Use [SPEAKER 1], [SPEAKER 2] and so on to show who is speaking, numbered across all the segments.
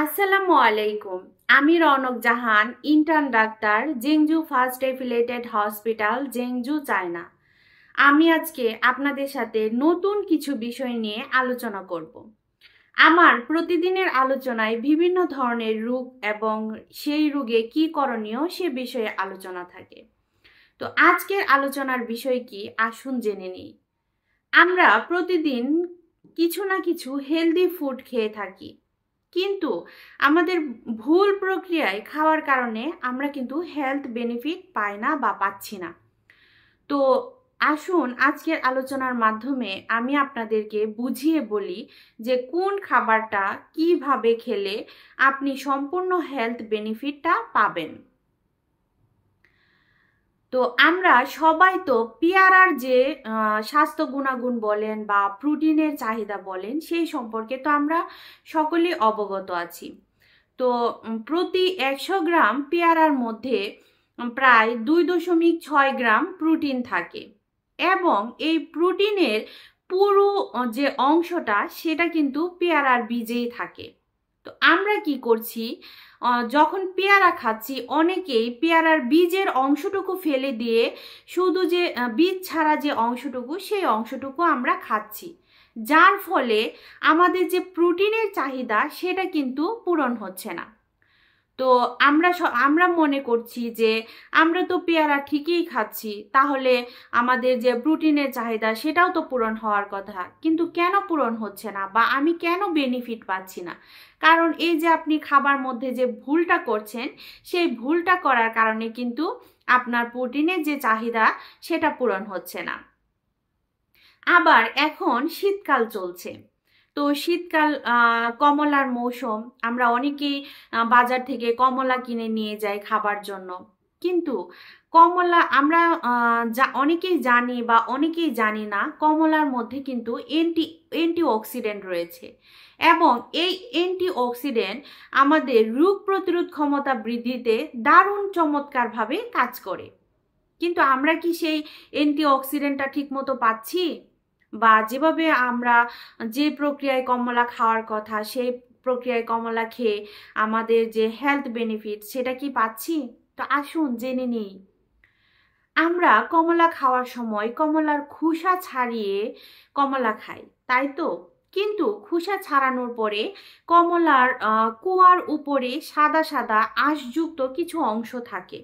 [SPEAKER 1] আসসালামু আলাইকুম। আমি Raunak Jahan, intern doctor, Zhengzhou first affiliated hospital, Zhengzhou, China. আমি আজকে আপনাদের সাথে নতুন কিছু বিষয় নিয়ে আলোচনা করব। আমার প্রতিদিনের আলোচনায় বিভিন্ন ধরনের রোগ এবং সেই রোগে কি করণীয় সে বিষয়ে আলোচনা থাকে। তো আজকের আলোচনার বিষয় কি, আসুন জেনে নিই। আমরা প্রতিদিন কিছু না কিছু হেলদি ফুড খেয়ে থাকি, কিন্তু আমাদের ভুল প্রক্রিয়ায় খাওয়ার কারণে আমরা কিন্তু হেলথ বেনিফিট পাই না বা পাচ্ছি না। তো আসুন আজকের আলোচনার মাধ্যমে আমি আপনাদেরকে বুঝিয়ে বলি যে কোন খাবারটা কিভাবে খেলে আপনি সম্পূর্ণ হেলথ বেনিফিটটা পাবেন। তো আমরা সবাই তো পেয়ারার যে স্বাস্থ্য গুণাগুণ বলেন বা প্রোটিনের চাহিদা বলেন সেই সম্পর্কে তো আমরা সকলেই অবগত আছি। তো প্রতি 100 গ্রাম পেয়ারার মধ্যে প্রায় 2.6 গ্রাম প্রোটিন থাকে এবং এই প্রোটিনের পুরো যে অংশটা সেটা কিন্তু পেয়ারার বীজেই থাকে। তো আমরা কি করছি, যখন পেয়ারা খাচ্ছি অনেকেই পেয়ারার বীজের অংশটুকু ফেলে দিয়ে শুধু যে বীজ ছাড়া যে অংশটুকু সেই অংশটুকু আমরা খাচ্ছি, যার ফলে আমাদের যে প্রোটিনের চাহিদা সেটা কিন্তু পূরণ হচ্ছে না। তো আমরা মনে করছি যে আমরা তো পেয়ারা ঠিকই খাচ্ছি, তাহলে আমাদের যে প্রোটিনের চাহিদা সেটাও তো পূরণ হওয়ার কথা, কিন্তু কেন পূরণ হচ্ছে না বা আমি কেন বেনিফিট পাচ্ছি না? কারণ এই যে আপনি খাবার মধ্যে যে ভুলটা করছেন সেই ভুলটা করার কারণে কিন্তু আপনার প্রোটিনের যে চাহিদা সেটা পূরণ হচ্ছে না। আবার এখন শীতকাল চলছে, তো শীতকাল কমলার মৌসুম, আমরা অনেকেই বাজার থেকে কমলা কিনে নিয়ে যাই খাবার জন্য, কিন্তু কমলা আমরা অনেকেই জানি বা অনেকেই জানি না কমলার মধ্যে কিন্তু অ্যান্টিঅক্সিডেন্ট রয়েছে এবং এই অ্যান্টিঅক্সিডেন্ট আমাদের রোগ প্রতিরোধ ক্ষমতা বৃদ্ধিতে দারুণ চমৎকারভাবে কাজ করে। কিন্তু আমরা কি সেই অ্যান্টিঅক্সিডেন্টটা ঠিক মতো পাচ্ছি? বা যেভাবে আমরা যে প্রক্রিয়ায় কমলা খাওয়ার কথা সেই প্রক্রিয়ায় কমলা খেয়ে আমাদের যে হেলথ বেনিফিট সেটা কি পাচ্ছি? তো আসুন জেনে নিই। আমরা কমলা খাওয়ার সময় কমলার খোসা ছাড়িয়ে কমলা খাই, তাই তো? কিন্তু খোসা ছাড়ানোর পরে কমলার কুয়ার উপরে সাদা সাদা আঁশযুক্ত কিছু অংশ থাকে।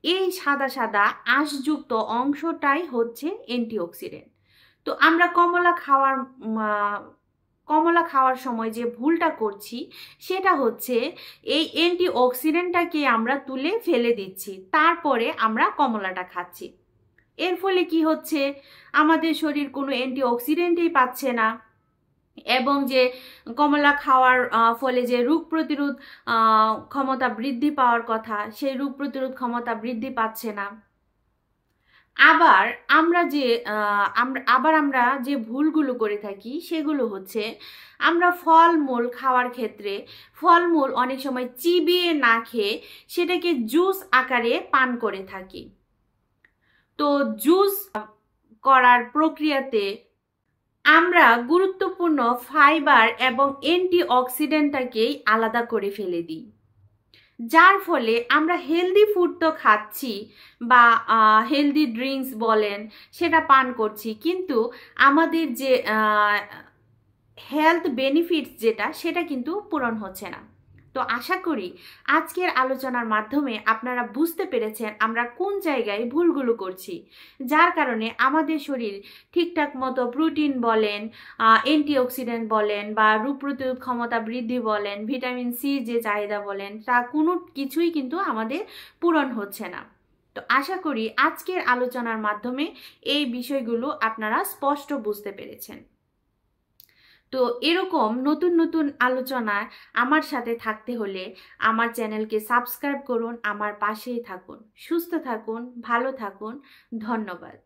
[SPEAKER 1] এই সাদা সাদা আঁশযুক্ত অংশটাই হচ্ছে অ্যান্টিঅক্সিডেন্ট। তো আমরা কমলা খাওয়ার সময় যে ভুলটা করছি সেটা হচ্ছে এই অ্যান্টিঅক্সিডেন্টটাকে আমরা তুলে ফেলে দিচ্ছি, তারপরে আমরা কমলাটা খাচ্ছি। এর ফলে কি হচ্ছে, আমাদের শরীর কোনো অ্যান্টিঅক্সিডেন্টই পাচ্ছে না এবং যে কমলা খাওয়ার ফলে যে রোগ প্রতিরোধ ক্ষমতা বৃদ্ধি পাওয়ার কথা সেই রোগ প্রতিরোধ ক্ষমতা বৃদ্ধি পাচ্ছে না। আবার আমরা যে ভুলগুলো করে থাকি সেগুলো হচ্ছে, আমরা ফলমূল খাওয়ার ক্ষেত্রে ফলমূল অনেক সময় চিবিয়ে না খেয়ে সেটাকে জুস আকারে পান করে থাকি। তো জুস করার প্রক্রিয়াতে আমরা গুরুত্বপূর্ণ ফাইবার এবং অ্যান্টিঅক্সিডেন্টটাকেই আলাদা করে ফেলে দিই, যার ফলে আমরা হেলদি ফুড তো খাচ্ছি বা হেলদি ড্রিঙ্কস বলেন সেটা পান করছি, কিন্তু আমাদের যে হেলথ বেনিফিটস যেটা সেটা কিন্তু পূরণ হচ্ছে না। তো আশা করি আজকের আলোচনার মাধ্যমে আপনারা বুঝতে পেরেছেন আমরা কোন জায়গায় ভুলগুলো করছি, যার কারণে আমাদের শরীর ঠিকঠাক মতো প্রোটিন বলেন, অ্যান্টিঅক্সিডেন্ট বলেন বা রোগ প্রতিরোধ ক্ষমতা বৃদ্ধি বলেন, ভিটামিন সি যে চাহিদা বলেন, তা কোনো কিছুই কিন্তু আমাদের পূরণ হচ্ছে না। তো আশা করি আজকের আলোচনার মাধ্যমে এই বিষয়গুলো আপনারা স্পষ্ট বুঝতে পেরেছেন। তো এরকম নতুন নতুন আলোচনায় আমার সাথে থাকতে হলে আমার চ্যানেলকে সাবস্ক্রাইব করুন, আমার পাশেই থাকুন। সুস্থ থাকুন, ভালো থাকুন। ধন্যবাদ।